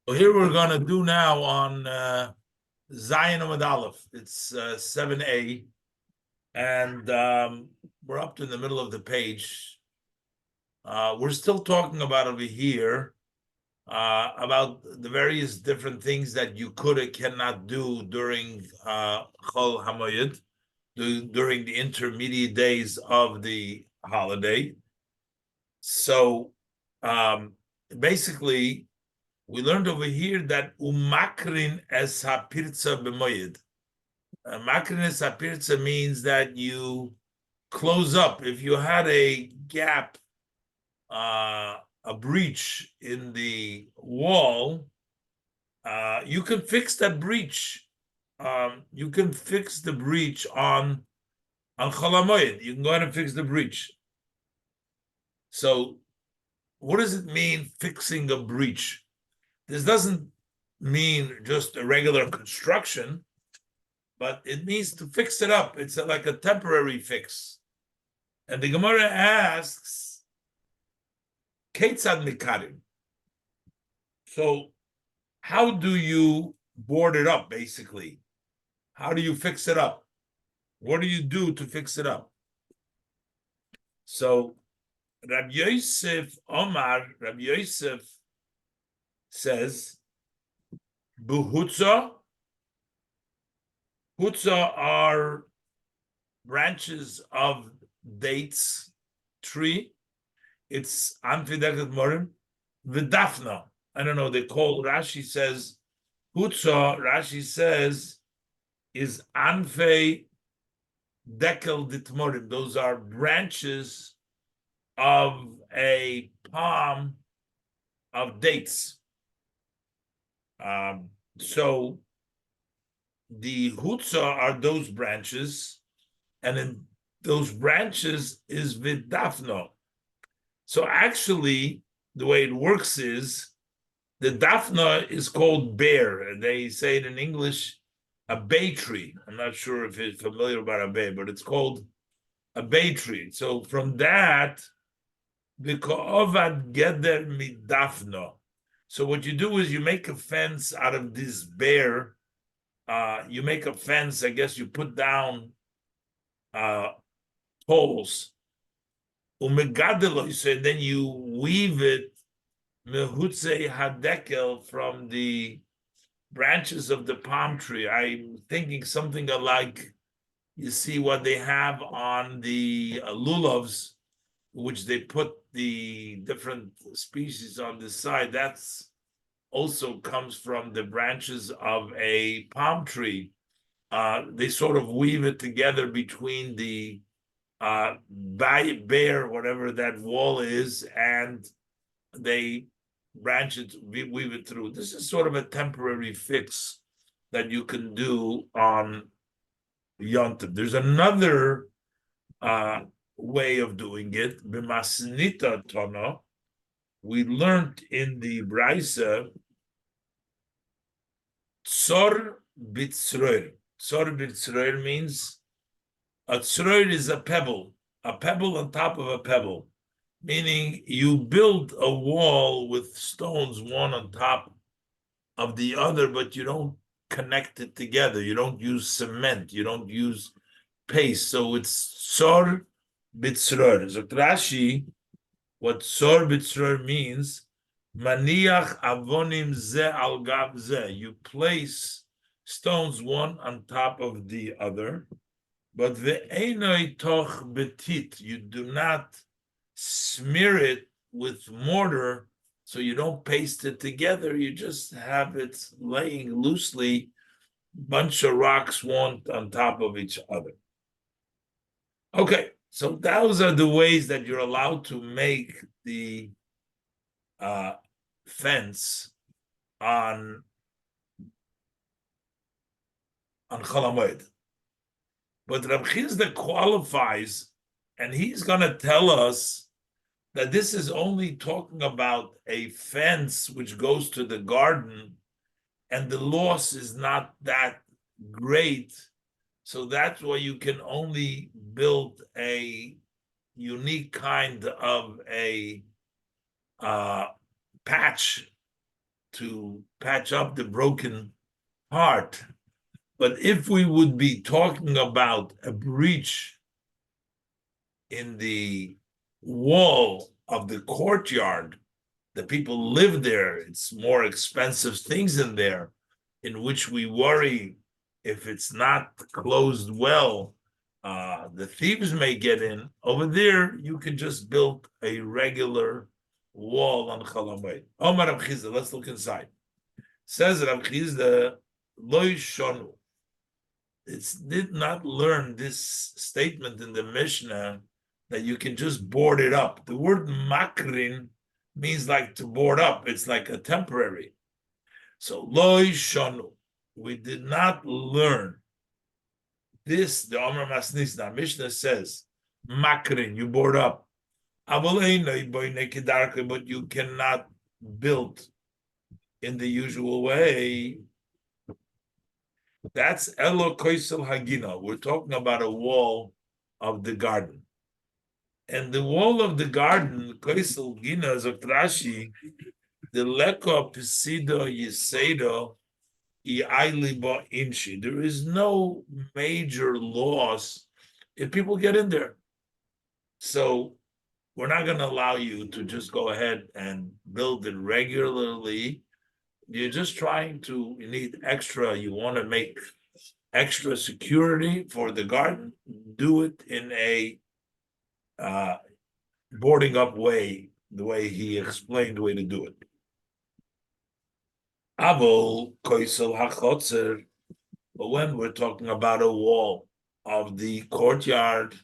So here we're going to do now on Zion Amud Aleph. It's 7a, and we're up to the middle of the page. We're still talking about over here about the various different things that you could or cannot do during Chol Hamoyed, during the intermediate days of the holiday. So basically, we learned over here that umakrin es hapirza b'moyed. Makrin es hapirza means that you close up. If you had a gap, a breach in the wall, you can fix that breach. You can fix the breach on Chol Hamoed. You can go ahead and fix the breach. So, what does it mean fixing a breach? This doesn't mean just a regular construction, but it means to fix it up. It's like a temporary fix. And the Gemara asks, Ketzad Mikarim. So, how do you board it up, basically? How do you fix it up? What do you do to fix it up? So, Rabbi Yosef says, Buhutza. Hutza are branches of dates tree. It's Anfideket Morim. Vidafna. I don't know, they call Rashi says Hutza, Rashi says is Anfe Dekel Ditmorim. Those are branches of a palm of dates. So the Hutza are those branches, and in those branches is Vidafna. So actually, the way it works is the Daphna is called bear. They say it in English, a bay tree. I'm not sure if you're familiar about a bay, but it's called a bay tree. So from that, the Ko'ovad Geder Midafna. So what you do is you make a fence out of this bear. You make a fence, I guess you put down poles. So then you weave it mehutze hadekel from the branches of the palm tree. I'm thinking something like you see what they have on the lulavs, which they put the different species on the side. That's also comes from the branches of a palm tree. They sort of weave it together between the bear, whatever that wall is, and they branch it, weave it through. This is sort of a temporary fix that you can do on Yontif. There's another way of doing it. B'masnita tono, we learned in the Braisa, tzor b'tzroir. Tzor b'tzroir means a tzroir is a pebble on top of a pebble, meaning you build a wall with stones one on top of the other, but you don't connect it together. You don't use cement. You don't use paste. So it's tzor b'tzroir. So Rashi, what tzor b'tzroir means, maniach avonim ze al gav ze. You place stones one on top of the other, but ve'enoi toch betit. You do not smear it with mortar, so you don't paste it together. You just have it laying loosely, bunch of rocks one on top of each other. Okay, so those are the ways that you're allowed to make the fence on Chol Hamoed. But Rab Chizda qualifies, and he's going to tell us that this is only talking about a fence which goes to the garden, and the loss is not that great. So that's why you can only build a unique kind of a patch to patch up the broken part. But if we would be talking about a breach in the wall of the courtyard, the people live there, it's more expensive things in there, in which we worry if it's not closed well, the thieves may get in. Over there, you can just build a regular wall on Chalamayit. Omar Rav Chizda, let's look inside. Says Rav Chizda, Loi Shonu. It did not learn this statement in the Mishnah that you can just board it up. The word makrin means like to board up. It's like a temporary. So Loi Shonu. We did not learn this. The Omer Masnis, the Mishnah says, makrin, you board up. But you cannot build in the usual way. That's Elo Koisel Hagina. We're talking about a wall of the garden. And the wall of the garden, Koisel Gina, Zotrashi, the Leko Pisido Yisedo Iailiba Inchi. There is no major loss if people get in there. So we're not going to allow you to just go ahead and build it regularly. You're just trying to, you need extra, you want to make extra security for the garden, do it in a boarding up way, the way he explained the way to do it. Avol koisel hachotzer, but when we're talking about a wall of the courtyard,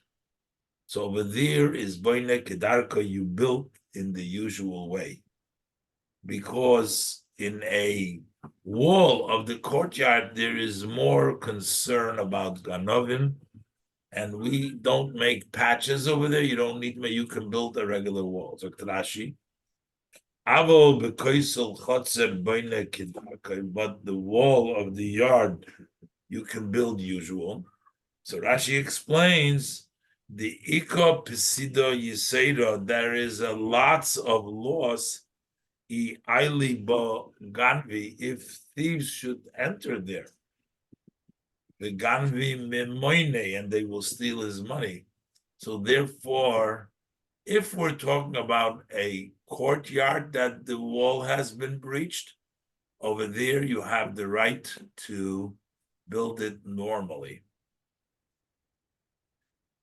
so over there is boine kedarka, you built in the usual way. Because in a wall of the courtyard, there is more concern about ganovim, and we don't make patches over there. You don't need, you can build a regular wall. So Rashi, but the wall of the yard you can build usual. So Rashi explains the Iko Pisido Yiseida, there is a lots of loss ganvi, if thieves should enter there. The ganvi memoine, and they will steal his money. So therefore, if we're talking about a courtyard that the wall has been breached, over there you have the right to build it normally.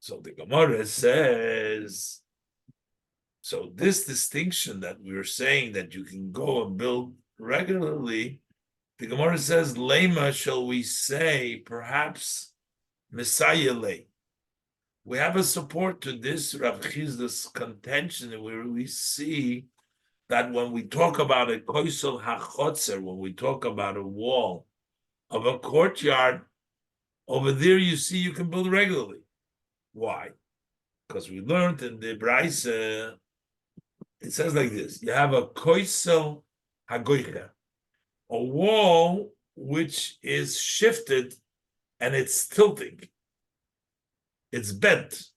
So the Gemara says, so this distinction that we were saying that you can go and build regularly, the Gemara says, Lema, shall we say, perhaps Messiah lay. We have a support to this Rav Chizda's contention where we see that when we talk about a koisel hachotzer, when we talk about a wall of a courtyard, over there you see you can build regularly. Why? Because we learned in the Braise, it says like this: you have a koisel hagoicha, a wall which is shifted and it's tilting, it's bent.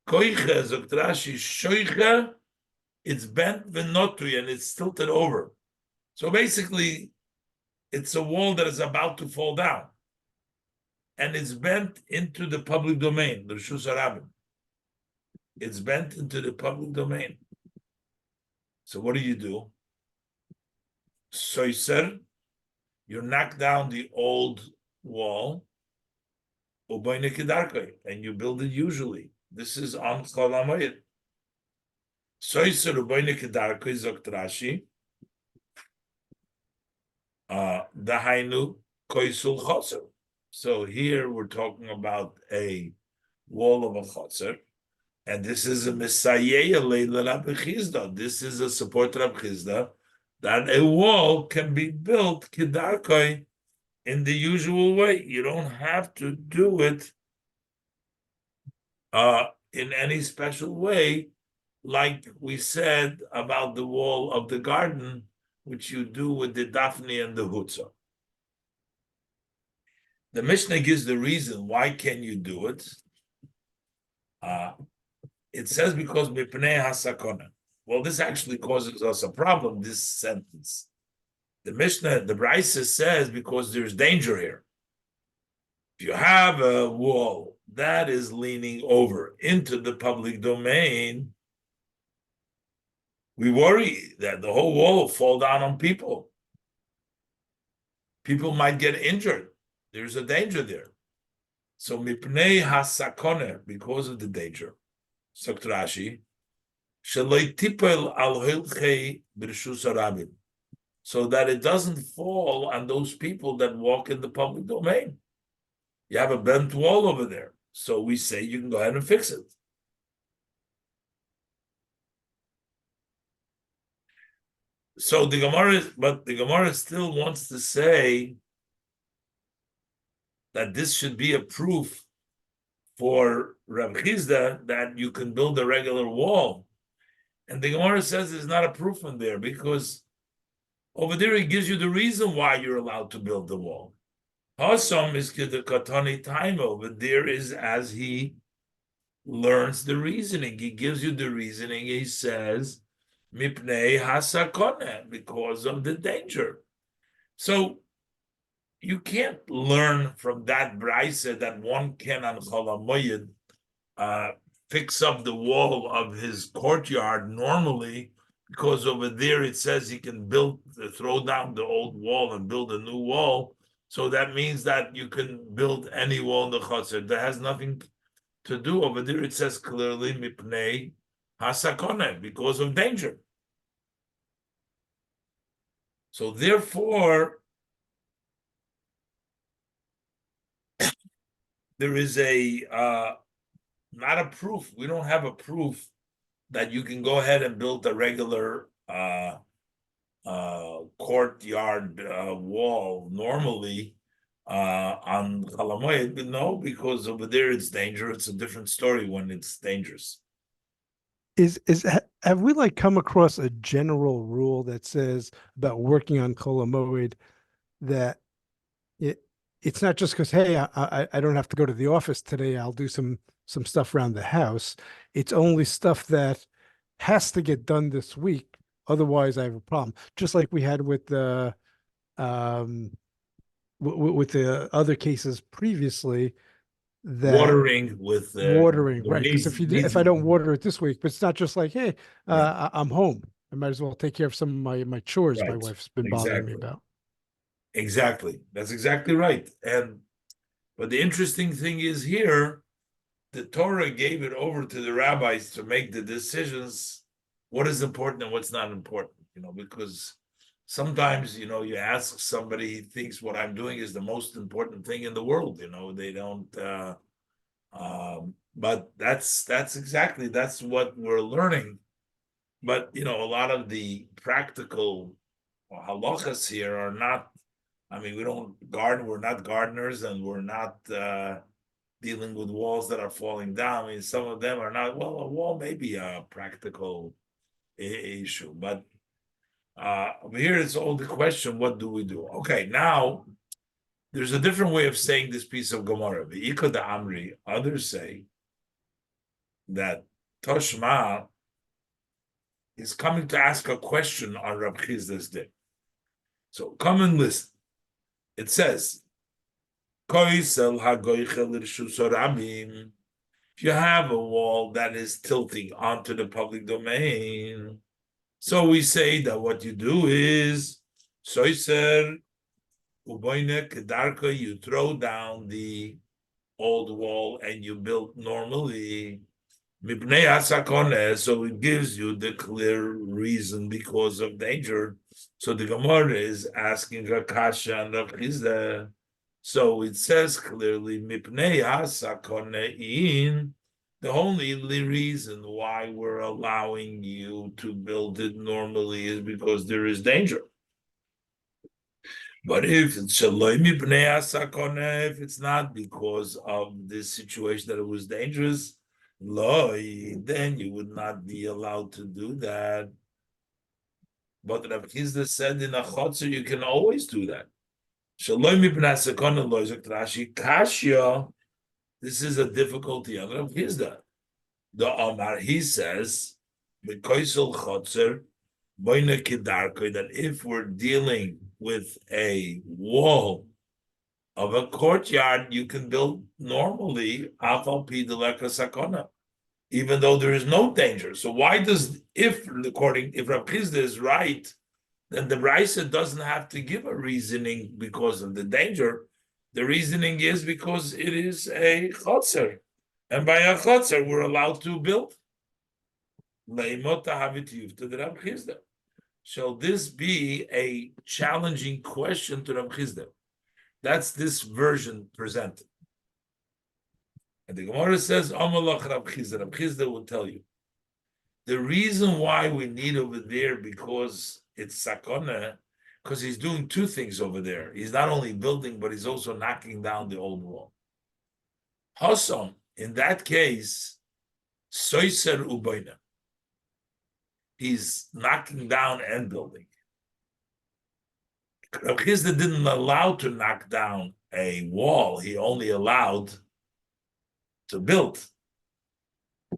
Koicha zoktrashi shoicha, it's bent venotui and it's tilted over. So basically, it's a wall that is about to fall down, and it's bent into the public domain, the Rishus Harabim. It's bent into the public domain. So what do? Soiser, you knock down the old wall, and you build it usually. This is on Chol HaMoed. Soiser uboine kedarkoi zokt Rashi, dahainu koisul chotzer. So here we're talking about a wall of a chotzer, and this is a Messiah Leila Rabbi Chizda. This is a support Rabbi Chizda that a wall can be built kedarkoi in the usual way. You don't have to do it in any special way, like we said about the wall of the garden, which you do with the Daphne and the Hutzah. The Mishnah gives the reason why can you do it. It says because mipnei hasakona. Well, this actually causes us a problem, this sentence. The Mishnah, the Brisa says because there's danger here. If you have a wall that is leaning over into the public domain, we worry that the whole wall will fall down on people. People might get injured. There's a danger there. So mipnei hasakone, because of the danger. Sagt Rashi, sheloi tipel al hilchei b'reshus harabim, so that it doesn't fall on those people that walk in the public domain. You have a bent wall over there, so we say you can go ahead and fix it. So the Gemara still wants to say that this should be a proof for Rav Chizda that you can build a regular wall. And the Gemara says there's not a proof in there because over there it gives you the reason why you're allowed to build the wall. Hasam is the Katani time over there is as he learns the reasoning. He gives you the reasoning. He says, Mipnei hasakone, because of the danger. So you can't learn from that brisa that one can on Chol HaMoed fix up the wall of his courtyard normally, because over there it says he can throw down the old wall and build a new wall. So that means that you can build any wall in the Chotzer. That has nothing to do. Over there it says clearly Mipnei hasakone, because of danger. So therefore, there is not a proof. We don't have a proof that you can go ahead and build a regular courtyard wall normally on Chol HaMoed. No, because over there it's dangerous. It's a different story when it's dangerous. Have we come across a general rule that says about working on Chol HaMoed that it's not just because, hey, I don't have to go to the office today, I'll do some stuff around the house. It's only stuff that has to get done this week, otherwise I have a problem. Just like we had with the other cases previously, that Watering with watering, right? Because if I don't water it this week, but it's not just like, hey, right. I'm home, I might as well take care of some of my chores my Right. wife's been bothering me about. Exactly. That's exactly right. But the interesting thing is here, the Torah gave it over to the rabbis to make the decisions, what is important and what's not important, because sometimes, you ask somebody, he thinks what I'm doing is the most important thing in the world, they don't, but that's what we're learning. But, a lot of the practical halachas here are not, we don't garden, we're not gardeners, and we're not dealing with walls that are falling down. Some of them are not, well, a wall may be a practical issue, but here it's all the question, what do we do? Okay, now, there's a different way of saying this piece of Gemara. The Ika da Amri, others say that Toshma is coming to ask a question on Rab Chizda's day. So come and listen. It says, if you have a wall that is tilting onto the public domain, so we say that what you do is, you throw down the old wall and you build normally. So it gives you the clear reason because of danger. So the Gemara is asking Rakasha and Rav Chizda. So it says clearly, Mipnei hasakonein. The only reason why we're allowing you to build it normally is because there is danger. But if it's shaloi mipnei hasakone, if it's not because of this situation that it was dangerous, then you would not be allowed to do that. But Rav Chizda said in a chotzer, you can always do that. This is a difficulty on Rav Chizda. The Omar, he says, that if we're dealing with a wall of a courtyard, you can build normally afal pi deleka sakona, even though there is no danger. So why does if Rav Chizda is right, then the Brisa doesn't have to give a reasoning because of the danger. The reasoning is because it is a chotzer, and by a chotzer we're allowed to build. Shall this be a challenging question to Rav Chizda? That's this version presented. And the Gemara says, Amalach Rav Chizda. Rav Chizda will tell you. The reason why we need over there, because it's sakona, because he's doing two things over there. He's not only building, but he's also knocking down the old wall. Hasom, in that case, soiser ubayna. He's knocking down and building. Rav Chizda didn't allow to knock down a wall. He only allowed to build.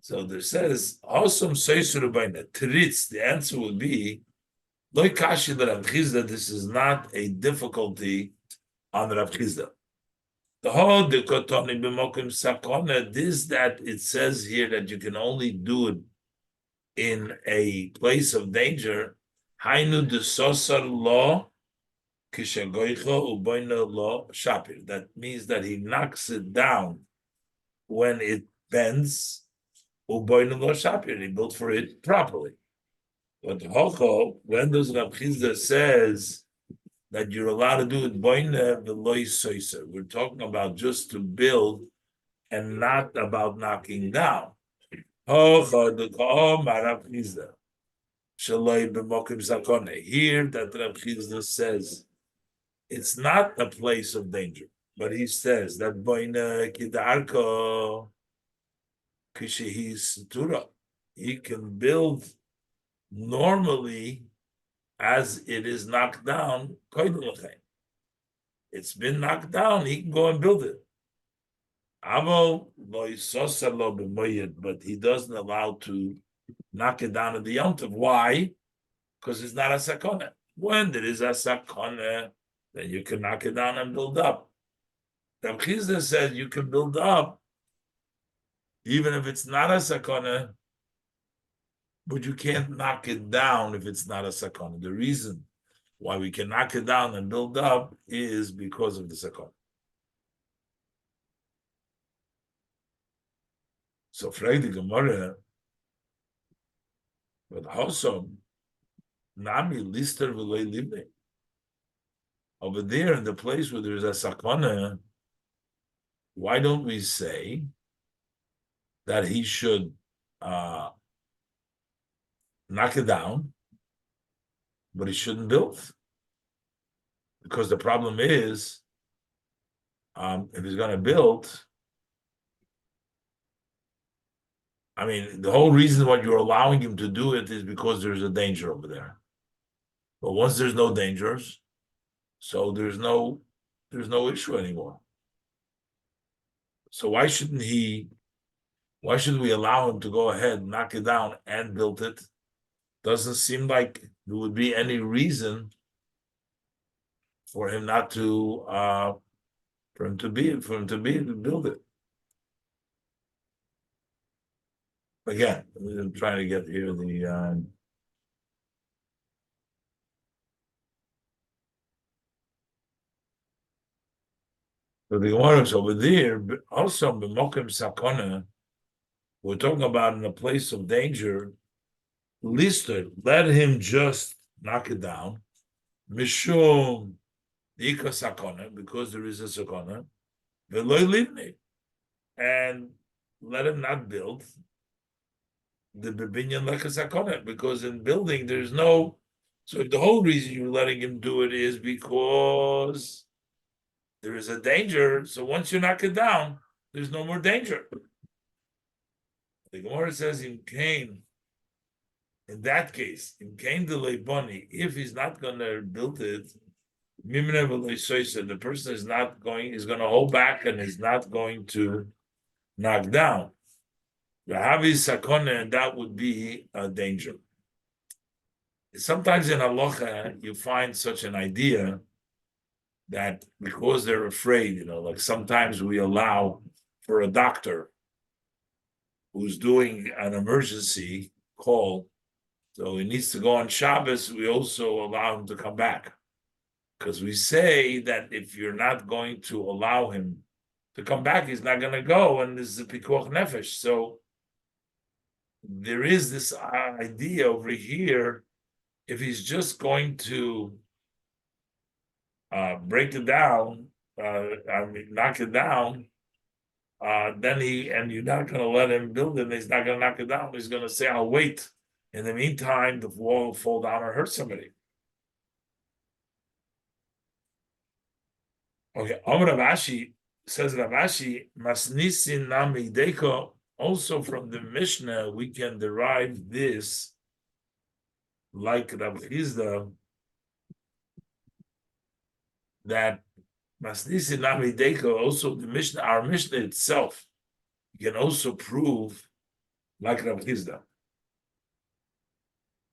So there says, Hasom soiser ubayna. Teritz, the answer would be, Loi kashi Rav Chizda, this is not a difficulty on Rav Chizda. The whole dikotoni b'mokim sakona, this that it says here that you can only do it in a place of danger. Hainu de sosar lo kishagoicho uboino lo shapir. That means that he knocks it down when it bends. Uboino lo shapir. He built for it properly. But Hoko, when does Rav Chizda says that you're allowed to do it boina v'loy soiser? We're talking about just to build and not about knocking down. Hoko the Rav Chizda shaloi b'mokim sakone. Here that Rav Chizda says it's not a place of danger, but he says that boina kidarko kishehi sutura. He can build normally as it is knocked down. It's been knocked down, he can go and build it. But he doesn't allow to knock it down at the yontiv. Why? Because it's not a sakona. When there is a sakona, then you can knock it down and build up. Rav Chizda said you can build up even if it's not a sakona, but you can't knock it down if it's not a sakona. The reason why we can knock it down and build up is because of the sakona. So frag the Gemara, but also nami lister v'lei livne. Over there in the place where there's a sakona, why don't we say that he should knock it down, but he shouldn't build? Because the problem is, if he's going to build, I mean, the whole reason why you're allowing him to do it is because there's a danger over there. But once there's no dangers, so there's no issue anymore. So why shouldn't we allow him to go ahead, knock it down, and build it? Doesn't seem like there would be any reason for him not to to build it. Again, I'm trying to get here the so the Gemara's over there, but also b'mokim sakona, we're talking about in a place of danger. Listed, let him just knock it down. Mishum Ika sakona, because there is a sakona. Veloy livni, and let him not build the bebinyan like a sakona, because in building there's no. So if the whole reason you're letting him do it is because there is a danger. So once you knock it down, there's no more danger. The Gemara says in Cain. In that case, in Cain delay bunny, if he's not going to build it, the person is going to hold back and is not going to knock down. The Havi Sakona, and that would be a danger. sometimes in halacha you find such an idea that because they're afraid, like sometimes we allow for a doctor who's doing an emergency call, so he needs to go on Shabbos, we also allow him to come back. Because we say that if you're not going to allow him to come back, he's not going to go, and this is a pikuach nefesh. So there is this idea over here, if he's just going to break it down, knock it down, then you're not going to let him build it, and he's not going to knock it down. He's going to say, I'll wait. In the meantime, the wall will fall down or hurt somebody. Okay, Amar Ravashi says Ravashi, Masnisin Namideko, also from the Mishnah, we can derive this, like Rav Chizda, that Masnisin Namideko, also the Mishnah, our Mishnah itself, can also prove, like Rav Chizda,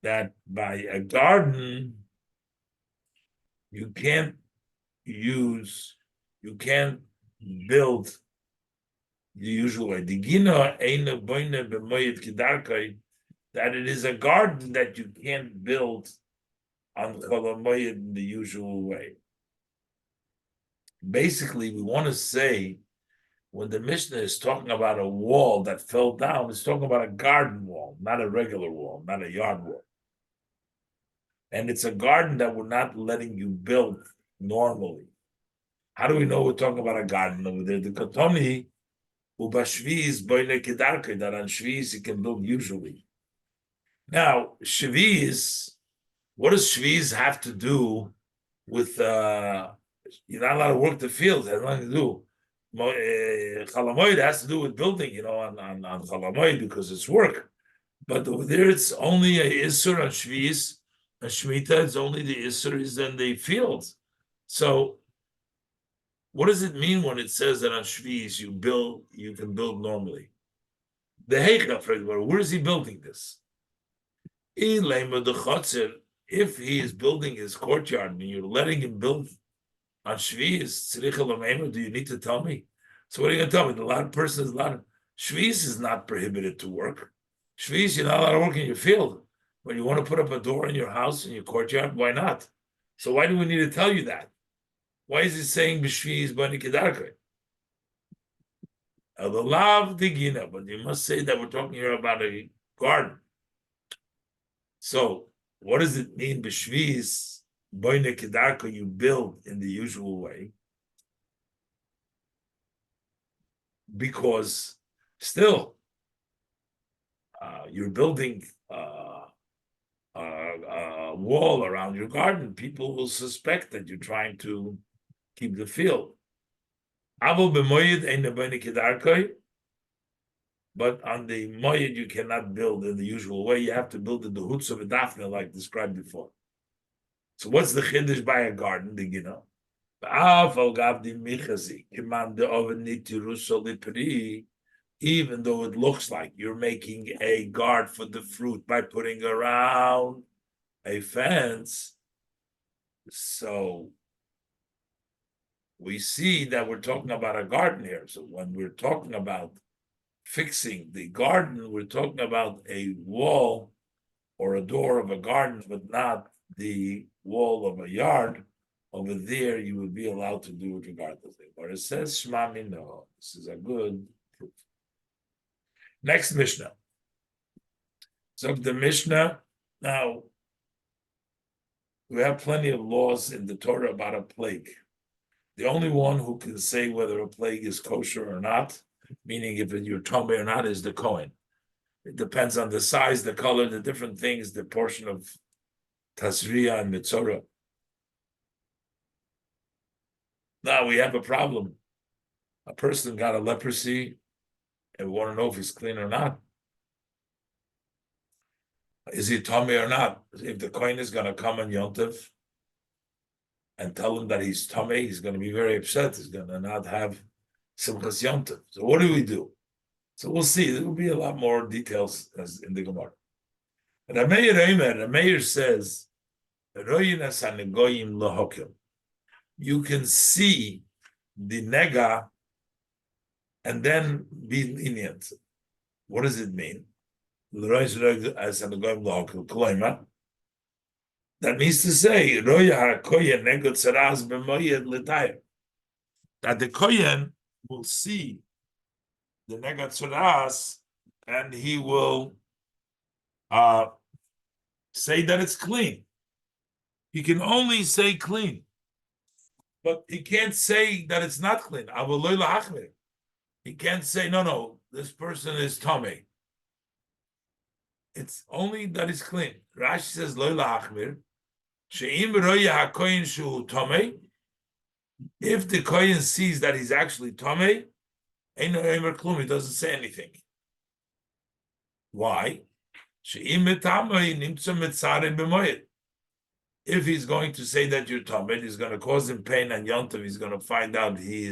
that by a garden, you can't build the usual way. That it is a garden that you can't build on Cholamoyed in the usual way. Basically, we want to say when the Mishnah is talking about a wall that fell down, it's talking about a garden wall, not a regular wall, not a yard wall. And it's a garden that we're not letting you build normally. How do we know we're talking about a garden over there? The Katoni, Ubashviz, Boine Kedarke, that on Shviz you can build usually. Now, Shviz, what does Shviz have to do with, you're not allowed to work the field, it has nothing to do. Chalamoid has to do with building, on Chalamoid because it's work. But over there, it's only a Isser on Shviz, and Shemitah, it's only the Isser is in the fields. So, what does it mean when it says that on Shviz you can build normally? The Heicha, for example, where is he building this? If he is building his courtyard and you're letting him build on Shviz, do you need to tell me? So what are you going to tell me? Shviz is not prohibited to work. Shviz, you're not allowed to work in your field. When you want to put up a door in your house, in your courtyard, why not? So why do we need to tell you that? Why is it saying B'Shviz Bani Kedarke? But you must say that we're talking here about a garden. So what does it mean B'Shviz Bani Kedarke you build in the usual way? Because still you're building a wall around your garden. People will suspect that you're trying to keep the field. But on the Moed you cannot build in the usual way. You have to build in the Hutz of a Daphne, like described before. So what's the Chiddush by a garden, even though it looks like you're making a guard for the fruit by putting around a fence, so we see that we're talking about a garden here. So when we're talking about fixing the garden, we're talking about a wall or a door of a garden, but not the wall of a yard. Over there, you would be allowed to do it regardless. But it says Shema Mino. This is a good proof. Next Mishnah. So the Mishnah, now we have plenty of laws in the Torah about a plague. The only one who can say whether a plague is kosher or not, meaning if you're tummy or not, is the Kohen. It depends on the size, the color, the different things, the portion of Tazriya and Mitzorah. Now we have a problem. A person got a leprosy, and we want to know if he's clean or not. Is he tummy or not? If the Kohen is going to come on Yom Tov and tell him that he's tummy, he's going to be very upset. He's going to not have Simchas Yom Tov. So what do we do? So we'll see. There will be a lot more details as in the Gemara. Rameir says, you can see the nega and then be lenient. What does it mean? That means to say that the kohen will see the negatzoras and he will say that it's clean. He can only say clean, but he can't say that it's not clean. He can't say, no, this person is Tomei. It's only that it's clean. Rashi says, Loila Achmir, She'im roya hakoyin shu Tomei, if the kohen sees that he's actually Tomei, Eino Eimer Klum, he doesn't say anything. Why? She'im metamei nimtza mitzarin b'moyed. If he's going to say that you're Tomei, he's going to cause him pain and Yontav, he's going to find out he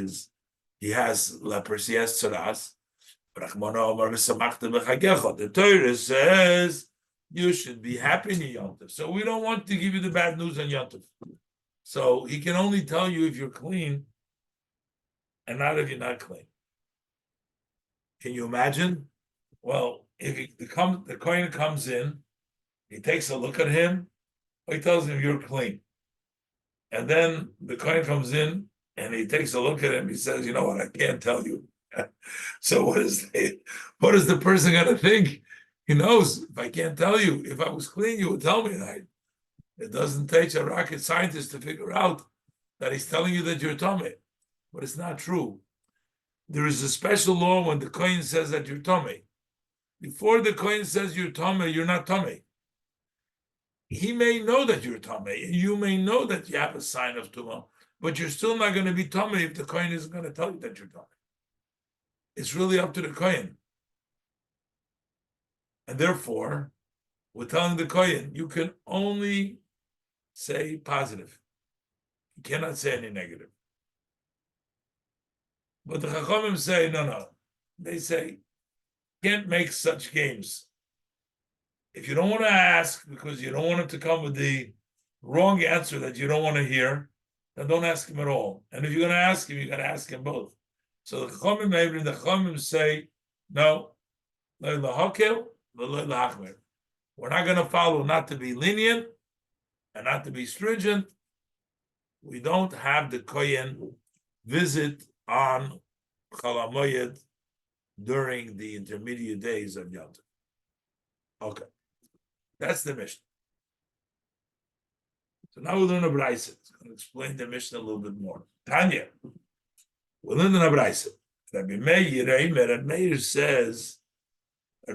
has leprosy, he has tzaras. The Torah says you should be happy in your Yontav. So we don't want to give you the bad news on Yontav. So he can only tell you if you're clean and not if you're not clean. Can you imagine? Well, if the kohen comes in, he takes a look at him, he tells him you're clean. And then the kohen comes in and he takes a look at him, he says, you know what, I can't tell you. So what is the person going to think? He knows, if I can't tell you, if I was clean, you would tell me that. It doesn't take a rocket scientist to figure out that he's telling you that you're Tomei. But it's not true. There is a special law when the kohen says that you're Tomei. Before the kohen says you're Tomei, you're not Tomei. He may know that you're Tomei. You may know that you have a sign of Tumah, but you're still not going to be Tomei if the kohen isn't going to tell you that you're Tomei. It's really up to the kohen. And therefore, we're telling the kohen, you can only say positive. You cannot say any negative. But the Chachamim say, no. They say, can't make such games. If you don't want to ask because you don't want him to come with the wrong answer that you don't want to hear, then don't ask him at all. And if you're going to ask him, you got to ask him both. So the Chachamim say, no, we're not going to follow not to be lenient and not to be stringent. We don't have the kohen visit on Chol HaMoed during the intermediate days of Yom Tov. Okay, that's the Mishnah. So now we learn a Brayse. It's going to explain the Mishnah a little bit more. Tanya, we learn a Brayse. Rabbi Meir says, that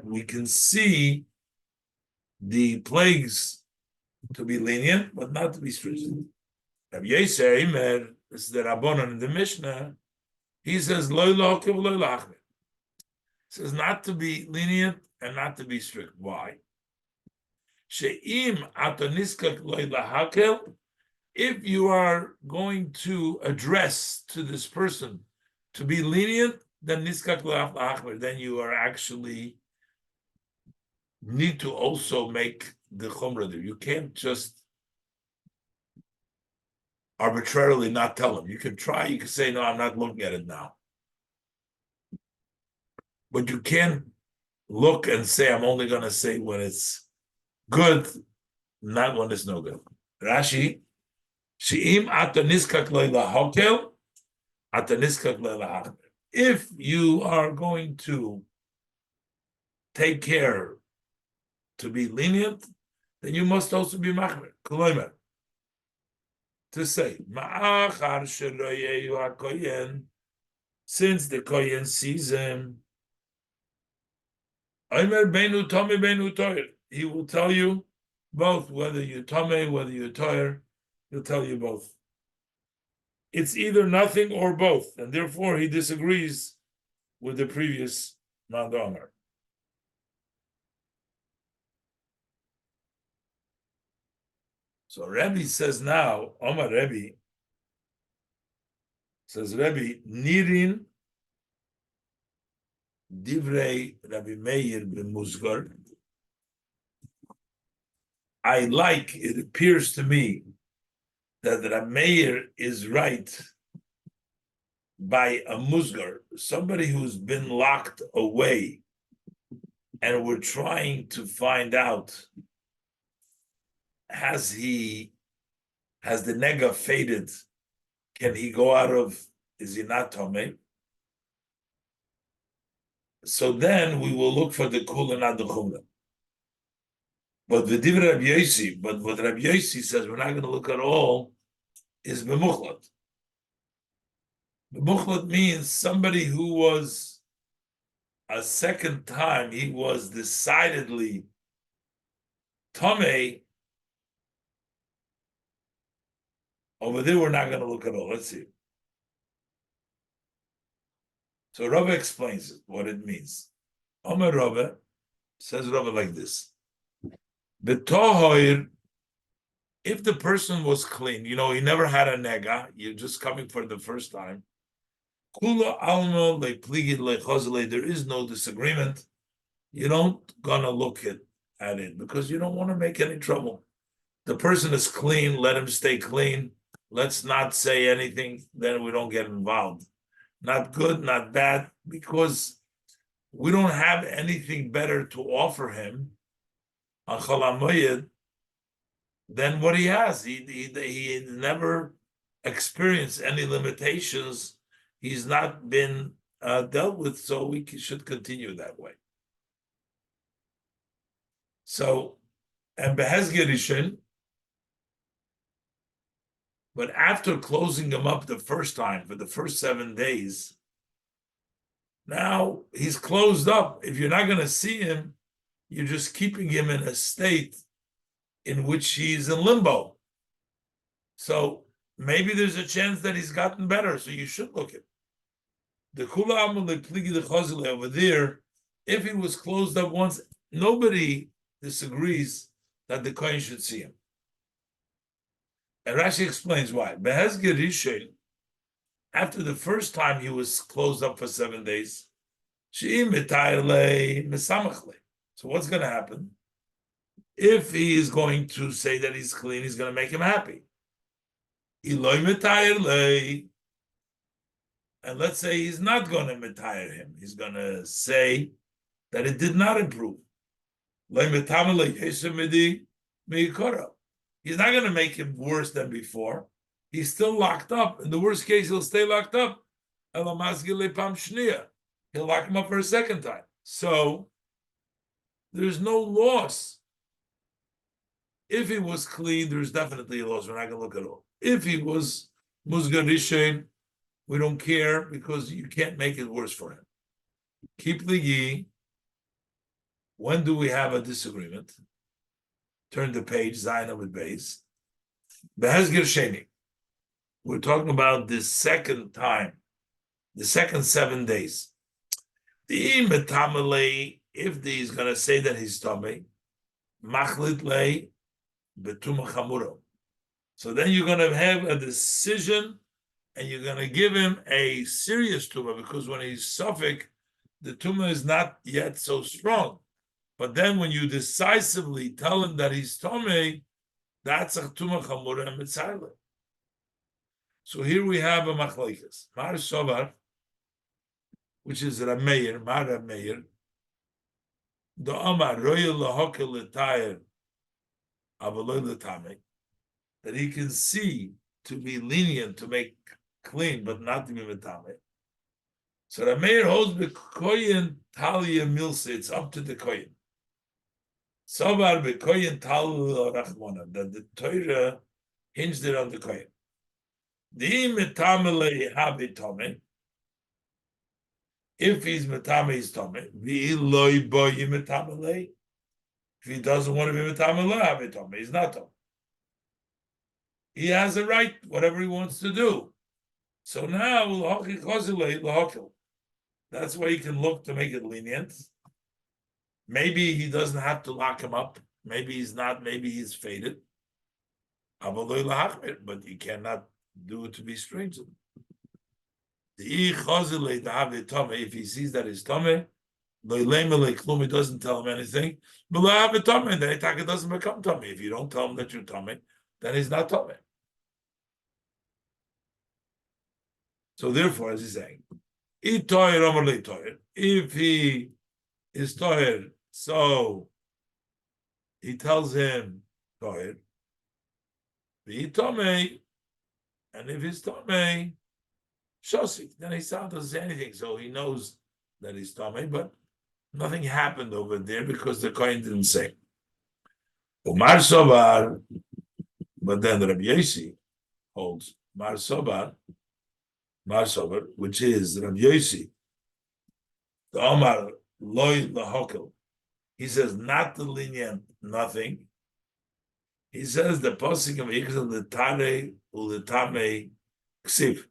we can see the plagues to be lenient, but not to be stringent. Rabbi Yisrael, this is the Rabbanon in the Mishnah, he says, says not to be lenient and not to be strict. Why? If you are going to address to this person to be lenient, then then you are actually need to also make the chumrah there. You can't just arbitrarily not tell him. You can try, you can say, no, I'm not looking at it now. But you can't look and say, I'm only going to say when it's good, not when it's no good. Rashi, She'im ataniskak leila hokel, ataniskak leila hachmer. If you are going to take care to be lenient, then you must also be machmer. Kolomer. To say, ma'achar sheloyehu hakoyen, since the kohen sees him, Omer beinu tome beinu toyer. He will tell you both, whether you're tome, whether you're toyer. He'll tell you both. It's either nothing or both, and therefore he disagrees with the previous Mandomer. So Rebbe says now, Omar Rebbe says, Rebbe, Nirin Divrei Rabbi Meir b'Musgar. I like, it appears to me that Rabbi Meir is right by a musgar, somebody who's been locked away, and we're trying to find out, has the nega faded? Can he go out of, is he not Tomei? So then we will look for the kula, not the chumrah. But the divrei Rabbi Yossi, but what Rabbi Yossi says, we're not going to look at all, is b'muchlat. B'muchlat means somebody who was a second time, he was decidedly Tomei. Over there, we're not going to look at all. Let's see. So Rabbi explains it, what it means. Omer Rabbi, says Rabbi like this. The tohoir, if the person was clean, he never had a nega, you're just coming for the first time. Kula alma le'pligid le'chazle, there is no disagreement. You don't gonna look at it because you don't want to make any trouble. The person is clean, let him stay clean. Let's not say anything, then we don't get involved. Not good, not bad, because we don't have anything better to offer him on Chol HaMoed than what he has. He never experienced any limitations. He's not been dealt with, so we should continue that way. So, and Behez Gerishin, but after closing him up the first time for the first 7 days, now he's closed up. If you're not going to see him, you're just keeping him in a state in which he's in limbo. So maybe there's a chance that he's gotten better, so you should look at the Kula Amal Pligi the Chazile over there. If he was closed up once, nobody disagrees that the Kohen should see him. And Rashi explains why. Behez Gerishin, after the first time he was closed up for 7 days, so what's going to happen? If he is going to say that he's clean, he's going to make him happy. And let's say he's not going to retire him. He's going to say that it did not improve. He's not going to make him worse than before. He's still locked up. In the worst case, he'll stay locked up. He'll lock him up for a second time. So there's no loss. If he was clean, there's definitely a loss. We're not going to look at all. If he was musgar rishain, we don't care because you can't make it worse for him. Keep ligi. When do we have a disagreement? Turn the page, Zayin with base. Behezger sheni. We're talking about the second time, the second 7 days. If he's going to say that he's tummy, machlit lei betuma chamuro. So then you're going to have a decision, and you're going to give him a serious tumah, because when he's suffik, the tumah is not yet so strong. But then when you decisively tell him that he's tummy, that's a tumah chamura and mitzayla. So here we have a machlekes. Mar Sovar, which is Rameir, Mar Rameir, the Omar Royal Lahokel Letayer Avaloy Letame, that he can see to be lenient, to make clean, but not to be metame. So Rameir holds bekoyin talia milsa. It's up to the koyin. Sovar bekoyin talia rachmona, that the Torah hinged it on the koyin. The metamele habitome. If he's metame, he's tome. Vi loy boy metamele. If he doesn't want to be metamele, habitome. He's not tome. He has a right, whatever he wants to do. So now that's why he can look to make it lenient. Maybe he doesn't have to lock him up. Maybe he's not. Maybe he's faded. But you cannot do it to be strange. If he sees that he's tame, He doesn't tell him anything. Then it doesn't become tummy. If you don't tell him that you're tummy, then he's not tummy. So therefore, as he's saying, if he is toyer, so he tells him toyer, be tummy, and if he's tummy, shosik, then he doesn't say anything, so he knows that he's tummy, but nothing happened over there because the Kohen didn't say. Umar Sobar, but then Rabbi Yossi holds Mar Sobar, which is Rabbi Yossi, the Omar Loy Lahokel. He says not the lenient, nothing. He says the posting of Ikzel Litare Ulitame Ksiv.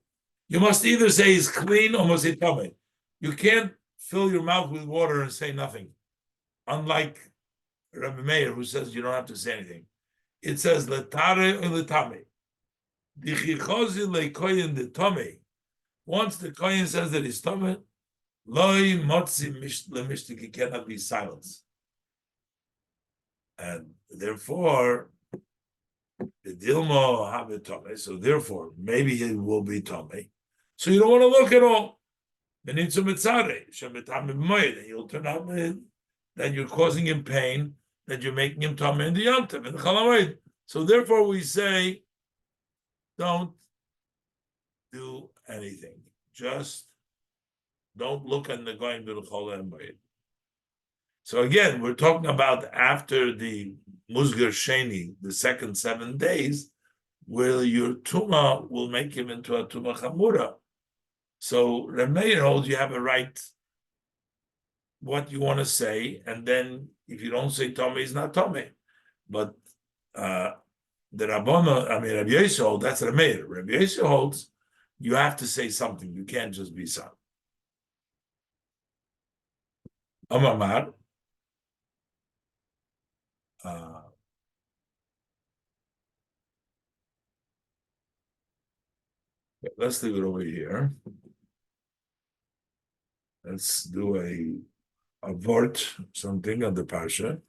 You must either say he's clean or must say tame. You can't fill your mouth with water and say nothing. Unlike Rabbi Meir, who says you don't have to say anything. It says letare or letame. Dichichozi lekoyin the tame. Once the koyin says that he's tame, loy motzi lemishtik, cannot be silenced. And therefore, the dilmo have a tame. So therefore, maybe it will be tame. So you don't want to look at all. And you'll turn out that you're causing him pain, that you're making him tame in the yontiv in the chalamoid. So therefore, we say, don't do anything. Just don't look at the going to the chalamoid. So again, we're talking about after the Musgar Sheni, the second 7 days, where your Tuma will make him into a Tuma Chamura. So Remeir holds you have a right what you want to say, and then if you don't say Tomei, it's not Tomei. But the Rabbana, Rabbi Yossi holds, that's Remeir. Rabbi Yossi holds you have to say something. You can't just be silent. Amamar. Let's leave it over here. Let's do a vort, something on the parsha.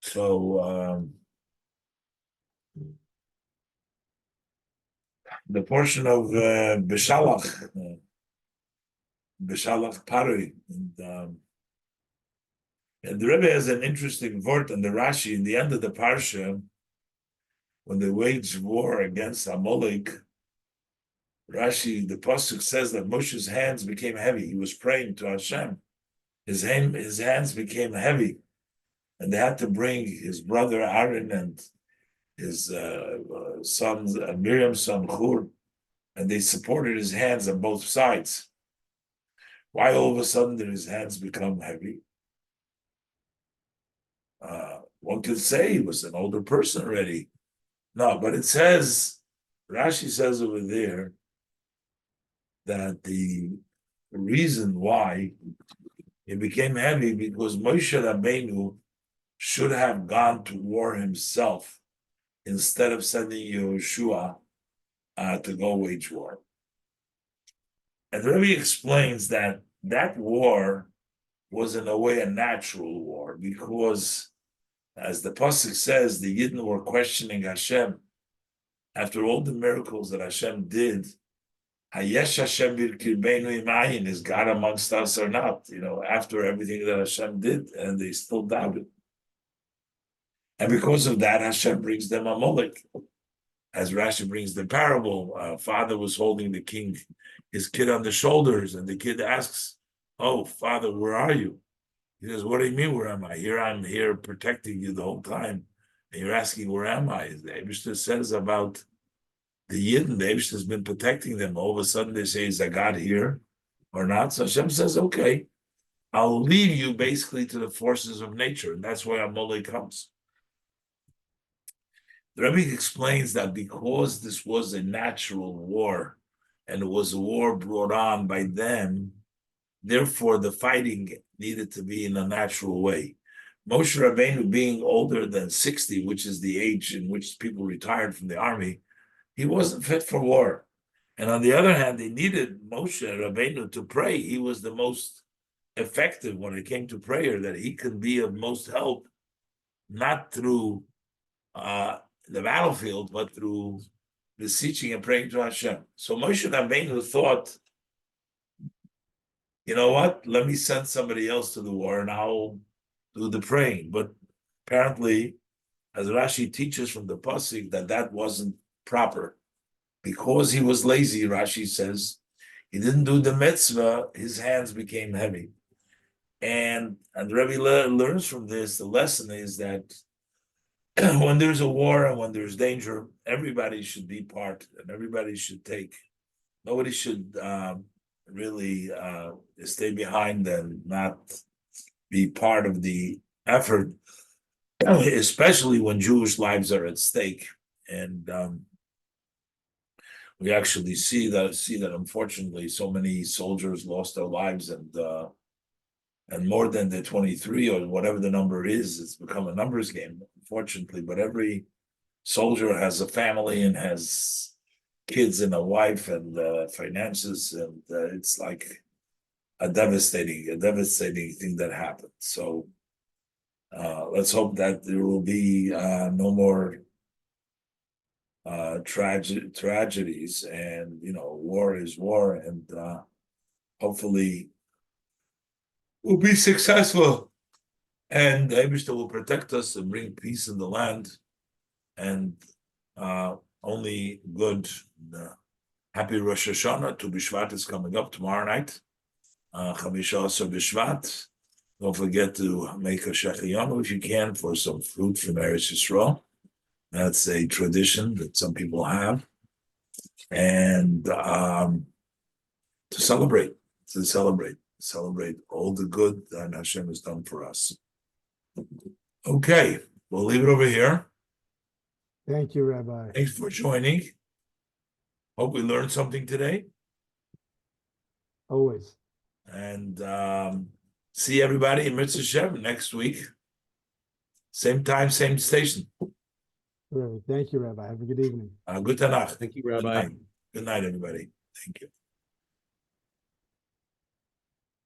So the portion of Beshalach Pari, and the Rebbe has an interesting vort on the Rashi in the end of the parsha. When they waged war against Amalek, Rashi, the pasuk says that Moshe's hands became heavy. He was praying to Hashem. His hands became heavy, and they had to bring his brother Aaron and his sons, Miriam's son Hur, and they supported his hands on both sides. Why all of a sudden did his hands become heavy? One could say he was an older person already. No, but it says, Rashi says over there, that the reason why it became heavy because Moshe Rabbeinu should have gone to war himself instead of sending Yehoshua to go wage war. And the Rebbe explains that that war was in a way a natural war because, as the pasuk says, the Yidden were questioning Hashem after all the miracles that Hashem did. Hayesh Hashem birkirbeinu imayin, is God amongst us or not? After everything that Hashem did, and they still doubted. And because of that, Hashem brings them a Amalek. As Rashi brings the parable, father was holding the king, his kid on the shoulders, and the kid asks, "Oh, father, where are you?" He says, "What do you mean, where am I? I'm here protecting you the whole time. And you're asking, where am I?" The Eibishter says about the Yidden, the Eibishter has been protecting them. All of a sudden they say, is that God here or not? So Hashem says, okay, I'll leave you basically to the forces of nature. And that's why Amalek comes. The Rebbe explains that because this was a natural war, and it was a war brought on by them, therefore the fighting needed to be in a natural way. Moshe Rabbeinu being older than 60, which is the age in which people retired from the army, he wasn't fit for war. And on the other hand, they needed Moshe Rabbeinu to pray. He was the most effective when it came to prayer, that he could be of most help, not through the battlefield, but through beseeching and praying to Hashem. So Moshe Rabbeinu thought, you know what? Let me send somebody else to the war and I'll do the praying. But apparently, as Rashi teaches from the pasuk, that wasn't proper. Because he was lazy, Rashi says, he didn't do the mitzvah, his hands became heavy. And Rebbe learns from this, the lesson is that when there's a war and when there's danger, everybody should be part and everybody should take. Nobody should really stay behind and not be part of the effort, especially when Jewish lives are at stake. And we actually see that unfortunately so many soldiers lost their lives, and more than the 23 or whatever the number is, it's become a numbers game, unfortunately. But every soldier has a family and has kids and a wife and finances, and it's like a devastating thing that happened. So let's hope that there will be no more tragedies, and war is war, and hopefully we'll be successful, and the Eibishter will protect us and bring peace in the land, and only good. Happy Rosh Hashanah. Tu B'Shvat is coming up tomorrow night. Chamisha Asar B'Shvat. Don't forget to make a shechiyanu if you can for some fruit from Eretz Yisrael. That's a tradition that some people have, and to celebrate all the good that Hashem has done for us. Okay, we'll leave it over here. Thank you, Rabbi. Thanks for joining. Hope we learned something today. Always. And see everybody in Mitzvah Shem next week. Same time, same station. Thank you, Rabbi. Have a good evening. Good Tanakh. Thank you, Rabbi. Good night, everybody. Thank you.